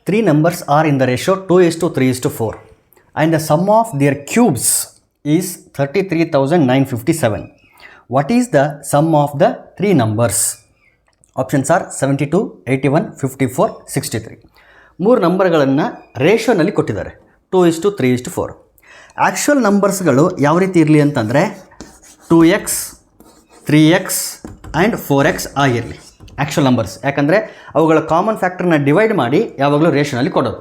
Three numbers are in the ratio 2:3:4 and the sum of their cubes is 33,957. What is the sum of the three numbers? Options are 72, 81, 54, 63. ಮೂರು ನಂಬರ್ಗಳನ್ನು ರೇಷೋನಲ್ಲಿ ಕೊಟ್ಟಿದ್ದಾರೆ 2:3:4. Actual ನಂಬರ್ಸ್ಗಳು ಯಾವ ರೀತಿ ಇರಲಿ ಅಂತಂದರೆ 2x, 3x and 4x ಆಗಿರಲಿ actual numbers. ಯಾಕಂದರೆ ಅವುಗಳ common ಫ್ಯಾಕ್ಟರ್ನ divide ಮಾಡಿ ಯಾವಾಗಲೂ ರೇಷನಲ್ಲಿ ಕೊಡೋದು.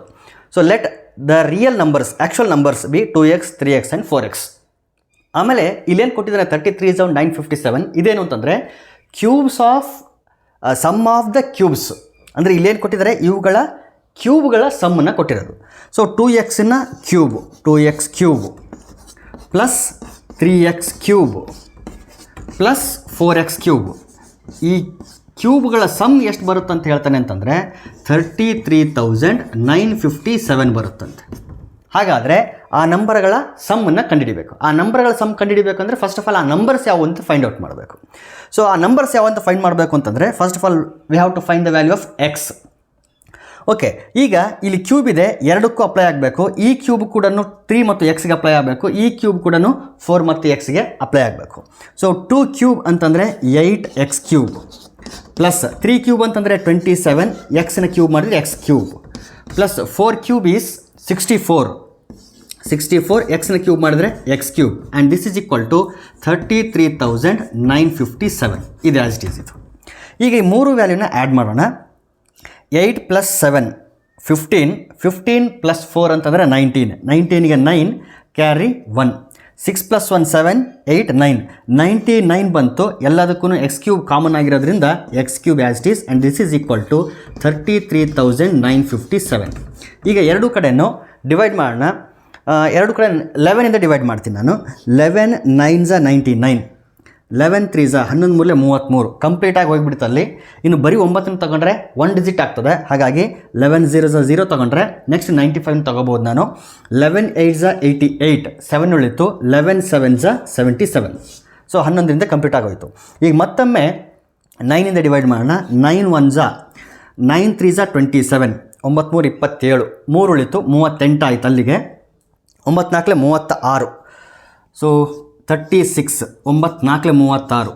So let the real numbers actual numbers be 2x, 3x and 4x. ಆಮೇಲೆ ಇಲ್ಲೇನು ಕೊಟ್ಟಿದ್ದಾರೆ 33,957 ಇದೇನು ಅಂತಂದರೆ cubes of sum of the cubes. ಅಂದರೆ ಇಲ್ಲೇನು ಕೊಟ್ಟಿದ್ದಾರೆ ಇವುಗಳ ಕ್ಯೂಬ್ಗಳ ಸಮ್ಮನ್ನು ಕೊಟ್ಟಿರೋದು. ಸೊ 2xನ cube 2x cube plus 3x cube plus 4x cube. ಈ ಕ್ಯೂಬ್ಗಳ ಸಮ್ ಎಷ್ಟು ಬರುತ್ತೆ ಅಂತ ಹೇಳ್ತಾನೆ ಅಂತಂದರೆ 33,957 ಬರುತ್ತಂತೆ. ಹಾಗಾದರೆ ಆ ನಂಬರ್ಗಳ ಸಮ್ಮನ್ನು ಕಂಡುಹಿಡಿಬೇಕು. ಆ ನಂಬರ್ಗಳ ಸಮ್ ಕಂಡುಹಿಡಿಬೇಕಂದ್ರೆ ಫಸ್ಟ್ ಆಫ್ ಆಲ್ ಆ ನಂಬರ್ಸ್ ಯಾವ ಅಂತ ಫೈಂಡ್ ಔಟ್ ಮಾಡಬೇಕು. ಸೊ ಆ ನಂಬರ್ಸ್ ಯಾವ ಅಂತ ಫೈಂಡ್ ಮಾಡಬೇಕು ಅಂತಂದರೆ first of all we have to find the value of x. Okay, ಈಗ ಇಲ್ಲಿ ಕ್ಯೂಬ್ ಇದೆ, ಎರಡಕ್ಕೂ ಅಪ್ಲೈ ಆಗಬೇಕು. ಈ ಕ್ಯೂಬ್ ಕೂಡ 3 ಮತ್ತು ಎಕ್ಸ್ಗೆ ಅಪ್ಲೈ ಆಗಬೇಕು. ಈ ಕ್ಯೂಬ್ ಕೂಡ 4 ಮತ್ತು ಎಕ್ಸ್ಗೆ ಅಪ್ಲೈ ಆಗಬೇಕು. ಸೊ 2 ಕ್ಯೂಬ್ ಅಂತಂದರೆ 8x ಕ್ಯೂಬ್ ಪ್ಲಸ್ 3 ಕ್ಯೂಬ್ ಅಂತಂದರೆ 27, ಎಕ್ಸ್ನ ಕ್ಯೂಬ್ ಮಾಡಿದರೆ x cube plus 4 cube is 64, ಎಕ್ಸ್ನ ಕ್ಯೂಬ್ ಮಾಡಿದರೆ x cube and this is equal to 33,957 ಇದು ಆ್ಯಸ್ ಇಟ್ ಈಸ್. ಇದು ಈಗ ಈ ಮೂರು ವ್ಯಾಲ್ಯೂನ ಆ್ಯಡ್ ಮಾಡೋಣ. 8 + 7 15, 15 + 4 ಅಂತಂದರೆ 19, 19ಗೆ 9 ಕ್ಯಾರಿ 1, 6 + 1 7, 8 9, 99 ಬಂತು. ಎಲ್ಲದಕ್ಕೂ ಎಕ್ಸ್ ಕ್ಯೂಬ್ ಕಾಮನ್ ಆಗಿರೋದ್ರಿಂದ x cube as it is and this is equal to 33,957. ಈಗ ಎರಡು ಕಡೆನೂ ಡಿವೈಡ್ ಮಾಡೋಣ. ಎರಡು ಕಡೆ 11ಇಂದ ಡಿವೈಡ್ ಮಾಡ್ತೀನಿ ನಾನು. 11 9s 99, 11 3s 11 ಮೂರಲೆ 33 ಕಂಪ್ಲೀಟಾಗಿ ಹೋಗಿಬಿಡ್ತು ಅಲ್ಲಿ. ಇನ್ನು ಬರೀ 9 ತೊಗೊಂಡ್ರೆ 1 ಡಿಜಿಟ್ ಆಗ್ತದೆ. ಹಾಗಾಗಿ 11 0s 0 ತೊಗೊಂಡ್ರೆ ನೆಕ್ಸ್ಟ್ 95 ತೊಗೋಬೋದು ನಾನು. 11 8s 88, 7 ಉಳಿತು. 11 7s 77. ಸೊ 11ರಿಂದ ಕಂಪ್ಲೀಟ್ ಆಗೋಯಿತು. ಈಗ ಮತ್ತೊಮ್ಮೆ 9ಇಂದ ಡಿವೈಡ್ ಮಾಡೋಣ. 9 1s 9 3s 27, 9 3 27, 3 ಉಳಿತು. 38 ಆಯ್ತು ಅಲ್ಲಿಗೆ. 9 4 36. So 36, 9 4 36,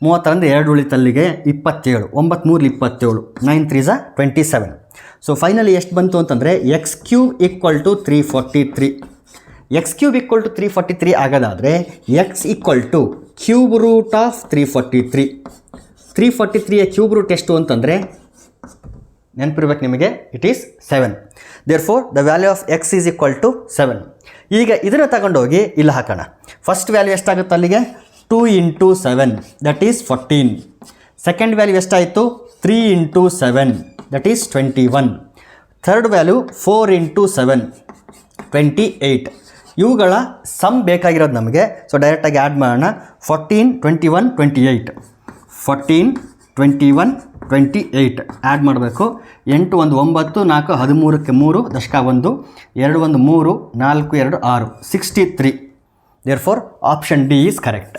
36 2 ಉಳಿತಲ್ಲಿಗೆ 27, 9 3 27, 9 3s 27. ಸೊ ಫೈನಲಿ ಎಷ್ಟು ಬಂತು ಅಂತಂದರೆ x cube equal to 343. X cube equal to 343 ಆಗೋದಾದರೆ x equal to cube root of 343. 343ಯ ಕ್ಯೂಬ್ ರೂಟ್ ಎಷ್ಟು ಅಂತಂದರೆ ನೆನಪಿರ್ಬೇಕು ನಿಮಗೆ, it is 7. Therefore the value of x is equal to 7. ಈಗ ಇದನ್ನು ತಗೊಂಡೋಗಿ ಇಲ್ಲಿ ಹಾಕೋಣ. ಫಸ್ಟ್ ವ್ಯಾಲ್ಯೂ ಎಷ್ಟಾಗುತ್ತೆ ಅಲ್ಲಿಗೆ 2 × 7 ದಟ್ ಈಸ್ 14. ಸೆಕೆಂಡ್ ವ್ಯಾಲ್ಯೂ ಎಷ್ಟಾಯಿತು 3 × 7 ದಟ್ ಈಸ್ 21. Third value 4 × 7 28. ಇವುಗಳ ಸಮ್ ಬೇಕಾಗಿರೋದು ನಮಗೆ. ಸೊ ಡೈರೆಕ್ಟಾಗಿ ಆ್ಯಡ್ ಮಾಡೋಣ. 14 21 28, 14 21 28 ಆ್ಯಡ್ ಮಾಡಬೇಕು. 8 1 9, 4 13ಕ್ಕೆ 3 ದಶಕ 1, 2 1 3, 4 2 6, 63. Therefore option D is correct.